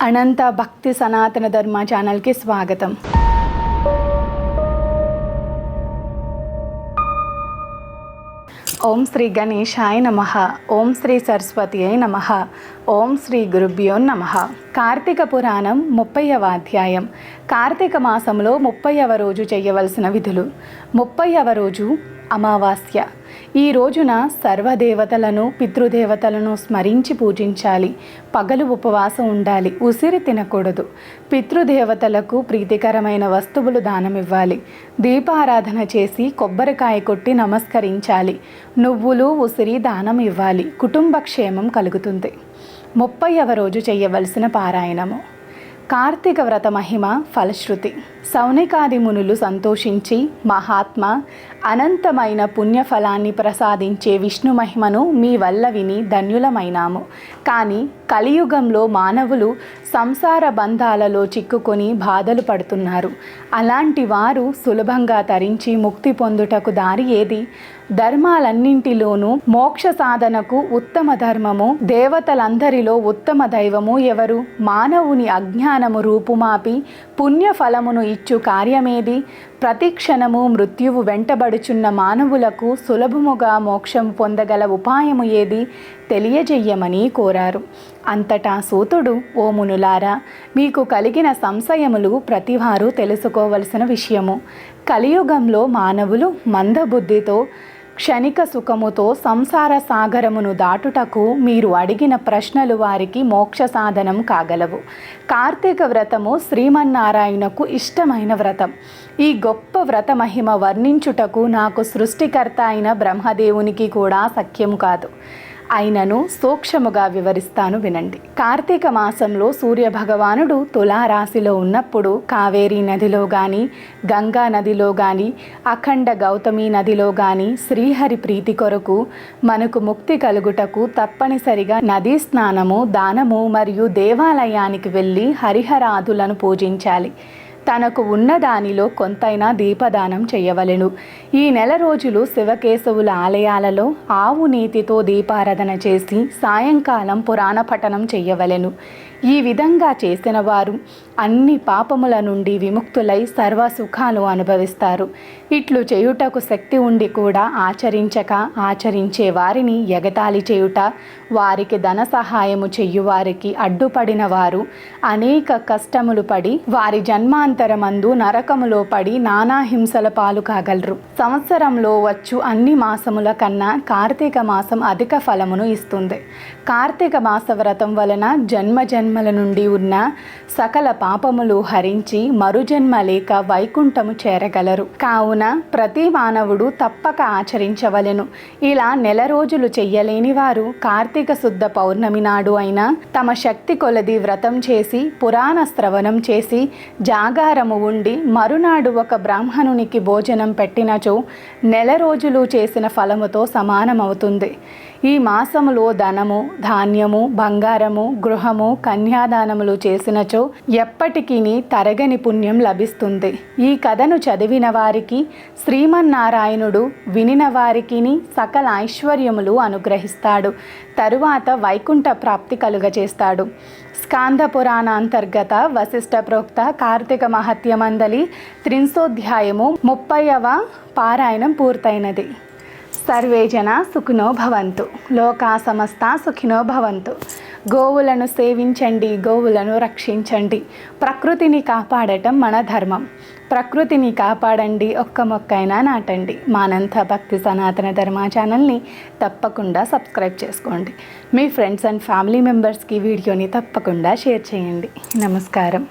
అనంత భక్తి సనాతన ధర్మ ఛానల్కి స్వాగతం. ఓం శ్రీ గణేశాయ నమః. ఓం శ్రీ సరస్వతియై నమః. ఓం శ్రీ గురుభ్యో నమః. కార్తీక పురాణం 30వ అధ్యాయం. కార్తీక మాసంలో 30వ రోజు చేయవలసిన విధులు. 30వ రోజు అమావాస్య. ఈ రోజున సర్వదేవతలను పితృదేవతలను స్మరించి పూజించాలి. పగలు ఉపవాసం ఉండాలి. ఉసిరి తినకూడదు. పితృదేవతలకు ప్రీతికరమైన వస్తువులు దానమివ్వాలి. దీపారాధన చేసి కొబ్బరికాయ కొట్టి నమస్కరించాలి. నువ్వులు ఉసిరి దానం ఇవ్వాలి. కుటుంబ క్షేమం కలుగుతుంది. 30వ రోజు చేయవలసిన పారాయణము. కార్తీక వ్రత మహిమ ఫలశ్రుతి. సౌనికాది మునులు సంతోషించి మహాత్మ అనంతమైన పుణ్యఫలాన్ని ప్రసాదించే విష్ణు మహిమను మీ వల్ల విని ధన్యులమైనాము. కానీ కలియుగంలో మానవులు సంసార బంధాలలో చిక్కుకొని బాధలు పడుతున్నారు. అలాంటి వారు సులభంగా తరించి ముక్తి పొందుటకు దారి ఏది? ధర్మాలన్నింటిలోనూ మోక్ష సాధనకు ఉత్తమ ధర్మము, దేవతలందరిలో ఉత్తమ దైవము ఎవరు? మానవుని అజ్ఞానము రూపుమాపి పుణ్యఫలమును ఇచ్చు కార్యమేది? ప్రతి క్షణము మృత్యువు వెంటబడుచున్న మానవులకు సులభముగా మోక్షం పొందగల ఉపాయము ఏది? తెలియజెయ్యమని కోరారు. అంతటా సూతుడు, ఓ మునులారా, మీకు కలిగిన సంశయములు ప్రతివారు తెలుసుకోవలసిన విషయము. కలియుగంలో మానవులు మందబుద్ధితో క్షణిక సుఖముతో సంసార సాగరమును దాటుటకు మీరు అడిగిన ప్రశ్నలు వారికి మోక్ష సాధనం కాగలవు. కార్తీక వ్రతము శ్రీమన్నారాయణకు ఇష్టమైన వ్రతం. ఈ గొప్ప వ్రత మహిమ వర్ణించుటకు నాకు సృష్టికర్త అయిన బ్రహ్మదేవునికి కూడా సఖ్యము కాదు. అయినను సూక్ష్మముగా వివరిస్తాను, వినండి. కార్తీక మాసంలో సూర్యభగవానుడు తులారాశిలో ఉన్నప్పుడు కావేరీ నదిలో కానీ, గంగా నదిలో కానీ, అఖండ గౌతమి నదిలో కానీ శ్రీహరి ప్రీతి కొరకు మనకు ముక్తి కలుగుటకు తప్పనిసరిగా నదీ స్నానము, దానము మరియు దేవాలయానికి వెళ్ళి హరిహరాదులను పూజించాలి. తనకు ఉన్న దానిలో కొంతైనా దీపదానం చేయవలెను. ఈ నెల రోజులు శివకేశవుల ఆలయాలలో ఆవు నీతితో దీపారాధన చేసి సాయంకాలం పురాణ పఠనం చేయవలెను. ఈ విధంగా చేసిన వారు అన్ని పాపముల నుండి విముక్తులై సర్వ సుఖాలు అనుభవిస్తారు. ఇట్లు చేయుటకు శక్తి ఉండి కూడా ఆచరించక ఆచరించే వారిని ఎగతాళి చేయుట, వారికి ధన సహాయము చెయ్యువారికి అడ్డుపడిన వారు అనేక కష్టములు పడి వారి జన్మాంతరమందు నరకములో పడి నానా హింసల పాలు కాగలరు. సంవత్సరంలో వచ్చు అన్ని మాసముల కన్నా కార్తీక మాసం అధిక ఫలమును ఇస్తుంది. కార్తీక మాస వ్రతం వలన జన్మల నుండి ఉన్న సకల పాపములు హరించి మరుజన్మ లేక వైకుంఠము చేరగలరు. కావున ప్రతి మానవుడు తప్పక ఆచరించవలెను. ఇలా నెల రోజులు చెయ్యలేని వారు కార్తీక శుద్ధ పౌర్ణమి నాడు అయినా తమ శక్తి కొలది వ్రతం చేసి పురాణ శ్రవణం చేసి జాగారము ఉండి మరునాడు ఒక బ్రాహ్మణునికి భోజనం పెట్టినచో నెల రోజులు చేసిన ఫలముతో సమానమవుతుంది. ఈ మాసములో ధనము, ధాన్యము, బంగారము, గృహము, కన్యాదానములు చేసినచో ఎప్పటికీ తరగని పుణ్యం లభిస్తుంది. ఈ కథను చదివిన వారికి శ్రీమన్నారాయణుడు, వినిన వారికి సకల ఐశ్వర్యములు అనుగ్రహిస్తాడు. తరువాత వైకుంఠ ప్రాప్తి కలుగజేస్తాడు. స్కాంద పురాణ అంతర్గత వశిష్ఠ ప్రోక్త కార్తీక మహత్యమందలి 30వ 30వ పారాయణం పూర్తయినది. సర్వే జన సుఖినో భవంతు. లోకా సమస్త సుఖినో భవంతు. గోవులను సేవించండి, గోవులను రక్షించండి. ప్రకృతిని కాపాడటం మన ధర్మం. ప్రకృతిని కాపాడండి, ఒక్క మొక్కైనా నాటండి. మానంత భక్తి సనాతన ధర్మ ఛానల్ని తప్పకుండా సబ్స్క్రైబ్ చేసుకోండి. మీ ఫ్రెండ్స్ అండ్ ఫ్యామిలీ మెంబర్స్కి వీడియోని తప్పకుండా షేర్ చేయండి. నమస్కారం.